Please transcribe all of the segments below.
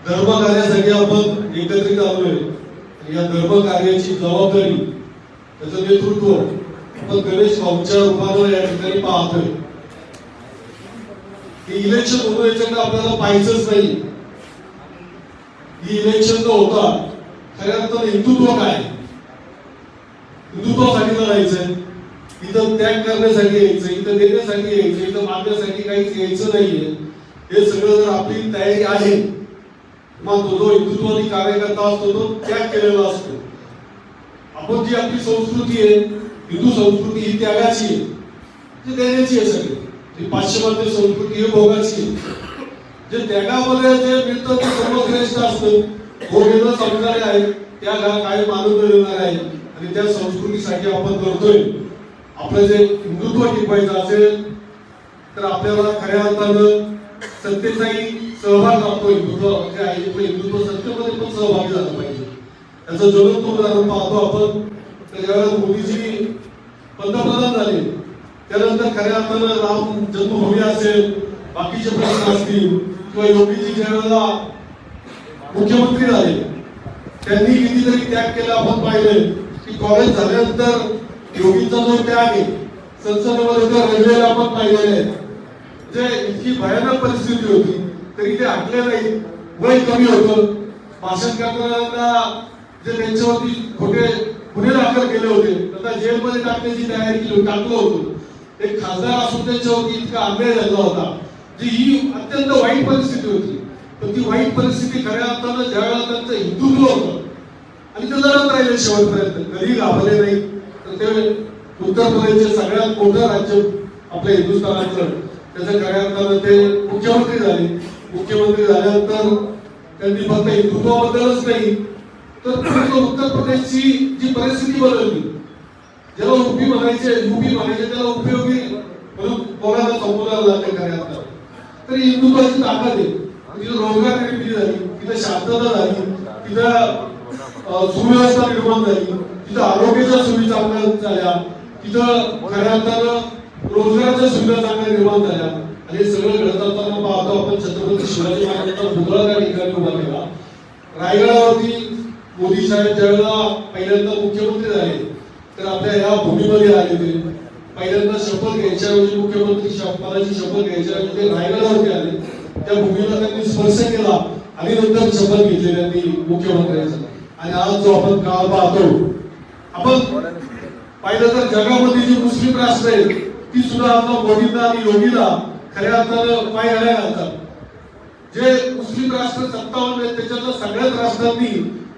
धर्म कार्यासाठी आपण एकत्रित आलोय। या धर्म कार्याची जबाबदारी, त्याचं नेतृत्व आपण गणेश भाऊंच्या रूपानं या ठिकाणी पाहतोय। ही इलेक्शन होऊन याच्याकडे आपल्याला पाहायचंच नाही। ही इलेक्शन जो होता खऱ्या अर्थानं हिंदुत्व काय, हिंदुत्वासाठी लढायचंय, इथं त्याग करण्यासाठी यायचं, इथं देण्यासाठी यायचं, इथं मागण्यासाठी काहीच यायचं नाहीये। हे सगळं जर आपली तयारी आहे, मग तो जो हिंदुत्वादी कार्यकर्ता असतो तो त्याग केलेला असतो। आपण जी आपली संस्कृती आहे, हिंदू संस्कृती ही त्यागाची आहे, जी देण्याची आहे। सगळी ही पाश्चिमात्य संस्कृती ही भोगाची आहे। जे त्यागामध्ये जे मिळतं ते सर्वश्रेष्ठ असतं। भोगेला समजारे आहे, त्या काय आनंद देणार आहे, आणि त्या संस्कृतीसाठी आपण करतोय। आपलं जे हिंदुत्व टिकवायचं असेल तर आपल्याला खऱ्या अर्थानं सत्तेचाही सहभाग लागतो। हिंदुत्व जे आहे हिंदुत्व सत्तेमध्ये पण सहभागी झालं पाहिजे। त्याचं ज्वलंत उदाहरण पाहतो आपण। ज्यावेळेस मोदीजी पंतप्रधान झाले त्यानंतर खऱ्या अर्थानं राम जन्मभूमी असेल, बाकीचे प्रश्न असतील, किंवा योगीजी ज्यावेळेला मुख्यमंत्री झाले त्यांनी कितीतरी त्याग केला। आपण पाहिले की कॉलेज झाल्यानंतर योगींचा जो त्याग आहे, संसदेमध्ये त्या रडलेला आपण पाहिलेले आहे। जे इतकी भयानक परिस्थिती होती तरी ते हटले नाही। वय कमी होतं, भाषण करताना जे त्यांच्यावरती खोटे गुन्हे दाखल केले होते त्यांना जेलमध्ये टाकण्याची तयारी केली, टाकलं होतं। एक खासदार असून त्यांच्यावरती इतका अन्याय झाला होता, जी ही अत्यंत वाईट परिस्थिती होती। पण ती वाईट परिस्थिती खऱ्या अर्थानं ज्यावेळेला त्यांचं हिंदुत्व होतं आणि ते लढत राहिले शेवटपर्यंत, कधी घाबरले नाही। तर ते उत्तर प्रदेशचे सगळ्यात मोठं राज्य आपल्या हिंदुस्थानातलं, त्याच्या खऱ्या अर्थानं ते मुख्यमंत्री झाले। मुख्यमंत्री झाल्यानंतर त्यांनी फक्त हिंदुत्वाबद्दलच नाही तर पूर्ण उत्तर प्रदेशची जी परिस्थिती बदलली, ज्याला युपी म्हणायचे त्याला उपयोगी म्हणून कोणाला संबोधायला लागले खऱ्या अर्थानं। तर हिंदुत्वाची ताकद आहे। तिथं रोजगार निर्मिती झाली, तिथं शांतता झाली, तिथं सुव्यवस्था निर्माण झाली, तिथं आरोग्याच्या सुविधा चांगल्या झाल्या, तिथं खऱ्या अर्थानं रोजगाराच्या सुविधा चांगल्या निर्माण झाल्या। आणि हे सगळं घडत असताना पाहतो आपण छत्रपती शिवाजी महाराजांचा पुतळा त्या ठिकाणी उभा केला। रायगडावरती मोदी साहेब ज्यावेळेला पहिल्यांदा मुख्यमंत्री झाले तर आपल्या या भूमीमध्ये आले। ते पहिल्यांदा शपथ घ्यायच्या ऐवजी मुख्यमंत्री पदाची शपथ घ्यायच्या ऐवजी ते रायगडावरती आले। त्या भूमीला त्यांनी स्पर्श केला आणि नंतर शपथ घेतली त्यांनी मुख्यमंत्र्यांचा। आणि आज जो आपण काळ पाहतो, आपण पाहिलं तर जगामध्ये जी मुस्लिम राष्ट्र आहेत ती सुद्धा आता मोदींना आणि योगीला खऱ्या अर्थानं पाय हलाय घालतात। जे मुस्लिम राष्ट्र 57 आहेत त्याच्यातल्या सगळ्याच राष्ट्रांनी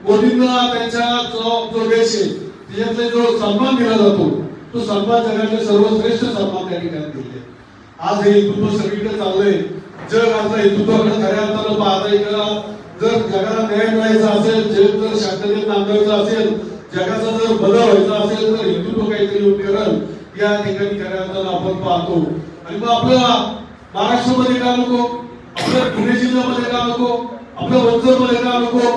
मोदींना त्यांच्या जो देश आहे त्याच्यातले जो सन्मान दिला जातो तो सन्मान जगातले सर्वश्रेष्ठ सन्मान त्या ठिकाणी दिले। आज हे हिंदुत्व सगळीकडे चाललंय। जग आता हिंदुत्वाकडे खऱ्या अर्थानं पाहता येईल। जर जगाला न्याय मिळायचा असेल, जग जर शांततेत नांदायचं असेल, जगाचा जर बदल व्हायचा असेल तर हिंदुत्व काहीतरी करेल या ठिकाणी खऱ्या अर्थानं आपण पाहतो। आणि मग आपल्या महाराष्ट्रामध्ये का नको, आपल्या पुणे जिल्ह्यामध्ये का नको, आपल्या वंचरमध्ये का नको,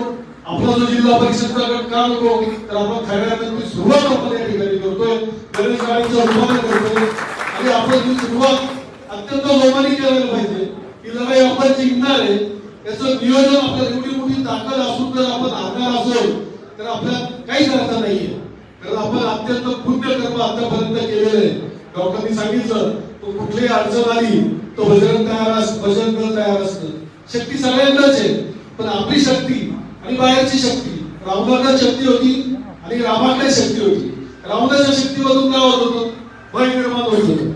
आपला जो जिल्हा परिषदचा गट का नको, तर आपण खऱ्या अर्थाने सुरुवात आपण या ठिकाणी करतोय, गणेश गाडीचं उद्घाटन करतोय। आणि आपण ही सुरुवात अत्यंत जोमाने करायला पाहिजे। ही लढाई आपण जिंकणार आहे, याचं नियोजन आपल्या एवढी मोठी ताकद असून जर आपण हारणार असेल तर आपल्याला काहीच अर्थ नाहीये। कारण आपण अत्यंत पुण्य कर्म आतापर्यंत केलेलं आहे। डॉक्टरांनी सांगितलं तो कुठलीही अडचण आली तो बजरंग तयार असतं। शक्ती सगळ्यांनाच आहे, पण आपली शक्ती आणि बाहेरची शक्ती, रावणाला शक्ती होती आणि रामाकडे शक्ती होती। रावणाच्या शक्तीमधून काय होत होतं, भय निर्माण होत होतं।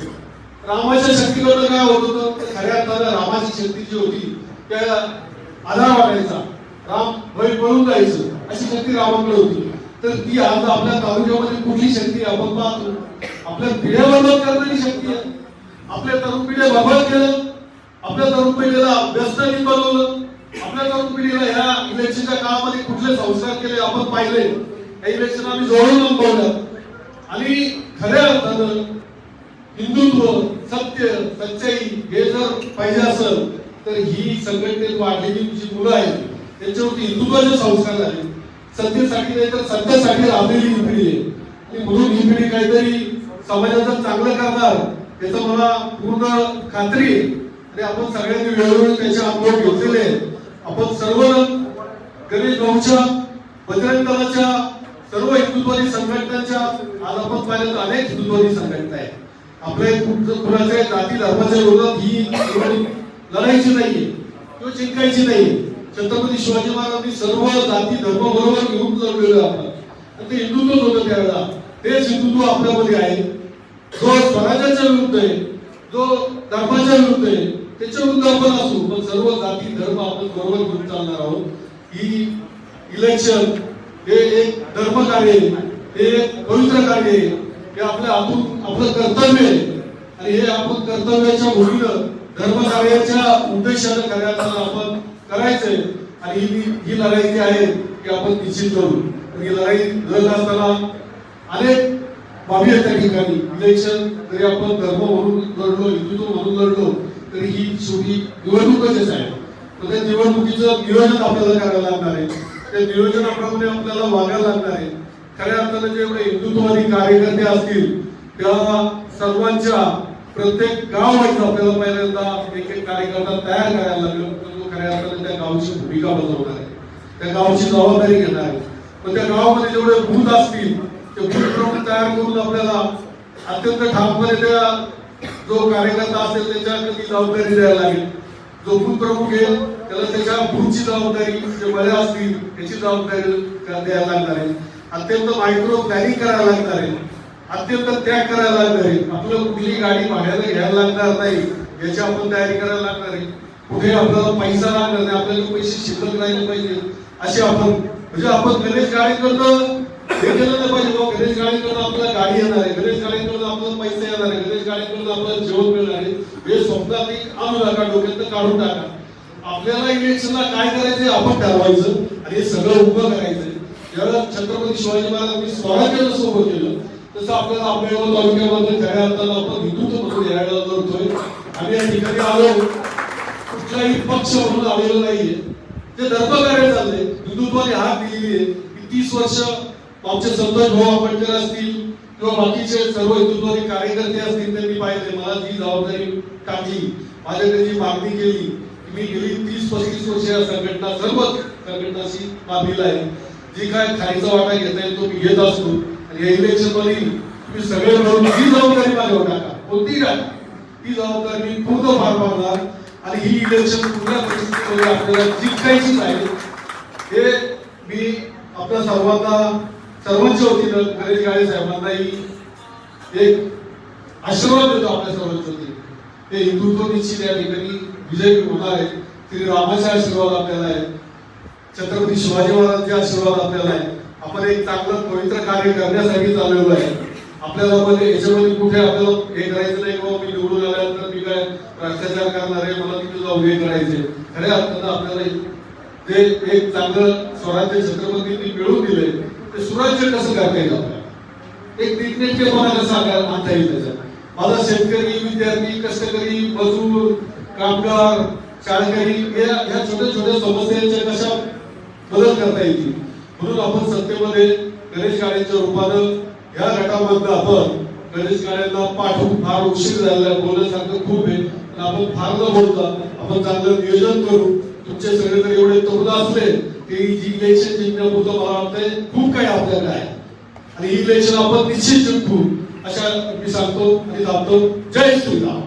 रामाच्या शक्तीकडून काय होत होतं, खऱ्या अर्थानं रामाची शक्ती जी होती त्या आधार वाटायचा, राम भय पळून जायचं अशी शक्ती रामाकडे होती। तर ती आज आपल्या तालुक्यामध्ये कुठली शक्ती आपण पाहतो, आपल्या पिढ्या बर्बाद करणारी शक्ती आहे। आपल्या तरुण पिढ्या बर्बाद केलं, आपल्या तरुण पिढीला व्यसनी बनवलं, आपल्या तरुण पिढीला ह्या इलेक्शनच्या काळामध्ये कुठले संस्कार केले आपण पाहिले। हे इलेक्शन आम्ही जोडून अनुभवलं। आणि खऱ्या अर्थानं हिंदुत्व, सत्य, सच्चाई हे जर पाहिजे असेल तर ही संघटनेत वाढलेली जी मुलं आहेत त्यांच्यावरती हिंदुत्वाचे संस्कार झाले। सत्तेसाठी नाही तर सत्तेसाठी राबलेली ही पिढी आहे। आणि म्हणून ही पिढी काहीतरी समाजाचं चांगलं करणार याचं मला पूर्ण खात्री आहे। आणि आपण सगळ्यांनी वेळोवेळी त्याचे अनुभव घेतलेले आहेत। आपण सर्वजण गणेश भाऊच्या, बजरंग दलाच्या, सर्व हिंदुत्ववादी संघटनांच्या, आज आपण पाहिलं तर अनेक हिंदुत्ववादी संघटना आहेत. आपल्या कुणाच्या जाती धर्माच्या विरोधात ही लढायची नाहीये किंवा जिंकायची नाहीये. छत्रपती शिवाजी महाराजांनी सर्व जाती धर्म बरोबर घेऊन लढलेलं आपण, आणि ते हिंदुत्वच होतं त्यावेळेला. तेच हिंदुत्व आपल्यामध्ये आहे. जो स्वराज्याच्या विरुद्ध आहे, जो धर्माच्या विरुद्ध आहे, त्याच्या विरुद्ध आपण असू, पण सर्व जाती धर्म आपण बरोबर घेऊन चालणार आहोत. ही इलेक्शन हे एक धर्म कार्य आहे, हे एक पवित्र कार्य आहे, हे आपल्या हातून आपलं कर्तव्य आहे. आणि हे आपण कर्तव्याच्या भूमीनं धर्म कार्याच्या उद्देशाने कार्याला आपण करायचंय. आणि ही लढाई जी आहे ती आपण निश्चित करू. ही लढाई लढत असताना अनेक बाबी आहेत त्या ठिकाणी. इलेक्शन जरी आपण धर्म म्हणून लढलो, हिंदुत्व म्हणून लढलो, तरी ही शेवटी निवडणूकच आहे. तर त्या निवडणुकीचं नियोजन आपल्याला करायला लागणार आहे. त्या नियोजनाप्रमाणे आपल्याला वागायला लागणार आहे. खऱ्या अर्थानं जेवढे हिंदुत्ववादी कार्यकर्ते असतील त्या सर्वांच्या प्रत्येक गाव आपल्याला पहिल्यांदा एक एक कार्यकर्ता तयार करायला लागेल. तो खऱ्या अर्थानं त्या गावची भूमिका बजावणार आहे, त्या गावची जबाबदारी घेणार आहे. पण त्या गावामध्ये जेवढे बूथ असतील ते बूथ प्रमुख तयार करून आपल्याला अत्यंत ठामपणे त्या जो कार्यकर्ता असेल त्याच्याकडे ती जबाबदारी द्यायला लागेल. जो बूथ प्रमुख आहे त्याला त्याच्या बूथची जबाबदारी, जे बळे असतील त्याची जबाबदारी द्यायला लागणार आहे. अत्यंत मायक्रो प्लॅनिंग करायला लागणार आहे, अत्यंत त्याग करायला लागणार आहे. आपल्याला कुठली गाडी भाड्याला घ्यायला लागणार नाही याची आपण तयारी करायला लागणार आहे. कुठे आपल्याला पैसा लागणार नाही, आपल्याला पैसे शिल्लक राहिले पाहिजे असे आपण, म्हणजे आपण गणेश गाडीकडनं हे केलं नाही पाहिजे. गणेश गाडीकडनं आपल्याला गाडी येणार आहे, गणेश गाडीकडनं आपल्याला पैसे येणार आहे, गणेश गाडीकडनं आपल्याला जेवण मिळणार आहे, हे स्वप्नात आणू नका, डोक्यात काढून टाका. आपल्याला इलेक्शनला काय करायचंय आपण ठरवायचं आणि हे सगळं उभं करायचंय. ज्यावेळेला छत्रपती शिवाजी महाराजांनी स्वराज्याला सोबत केलं तसं आपल्याला आपल्या तालुक्यामध्ये खऱ्या अर्थानं आपण हिंदुत्व म्हणून यायला करतोय. आम्ही या ठिकाणी आलो कुठलाही पक्ष म्हणून आलेलो नाहीये, ते धर्मकार्य चाललंय. हिंदुत्वाने हात दिलेली आहे की 30 वर्ष आमचे संतोष भाऊ आंबेडकर असतील किंवा बाकीचे सर्व हिंदुत्ववादी कार्यकर्ते असतील त्यांनी पाहिजे. मला जी जबाबदारी टाकली, माझ्याकडे जी मागणी केली, मी गेली 30-35 वर्ष या संघटना सर्व संघटनाशी बांधलेला आहे. जी काय खायचा वाटा घेता येईल तो मी घेत असतो. आणि या इलेक्शन मध्ये तुम्ही सगळे मिळून ही जबाबदारी माझ्यावर टाका, कोणती टाका, ती जबाबदारी मी पूर्ण पार पाडणार. आणि ही इलेक्शन पूर्ण परिस्थितीमध्ये आपल्याला जिंकायचीच आहे. हे मी आपल्या सर्वांच्या वतीनं गणेश गाडे साहेबांनाही एक आशीर्वाद देतो आपल्या सर्वांच्या वतीने. ते हिंदुत्व निश्चित या ठिकाणी विजयी होणार आहे. श्री रामाचे आशीर्वाद आपल्याला आहे, छत्रपती शिवाजी महाराजांचे आशीर्वाद आपल्याला आहे. आपण एक चांगलं पवित्र कार्य करण्यासाठी चाललेलो आहे. आपल्याला मध्ये याच्यामध्ये कुठे आपल्याला हे करायचं नाही किंवा मी निवडून आल्यानंतर मी काय भ्रष्टाचार करणार आहे, मला तिथे जाऊन हे करायचे. खऱ्या अर्थानं आपल्याला जे एक चांगलं स्वराज्य छत्रपतींनी मिळवून दिले ते सुराज्य कसं करता येईल, आपल्याला एक नीटनेटकेपणा कसा आणता येईल त्याच्यात. माझा शेतकरी, विद्यार्थी, कष्टकरी, मजूर, कामगार, शाळकरी या छोट्या छोट्या समस्यांच्या कशा बदल करता येतील. म्हणून आपण सत्तेमध्ये गणेश गाड्यांच्या रूपानं या गटामधनं आपण गणेश गाड्यांना पाठवून फार उशीर झालेला आहे. बोलण्यासारखं खूप आहे पण आपण फार न बोलता आपण चांगलं नियोजन करू. तुमचे सगळे जर एवढे तरुण असले की जी इलेक्शन जिंकण्यापुरतं मला वाटतंय खूप काही आपल्याकडे आहे आणि ही इलेक्शन आपण निश्चित जिंकू अशा मी सांगतो आणि थांबतो. जय श्रीराम.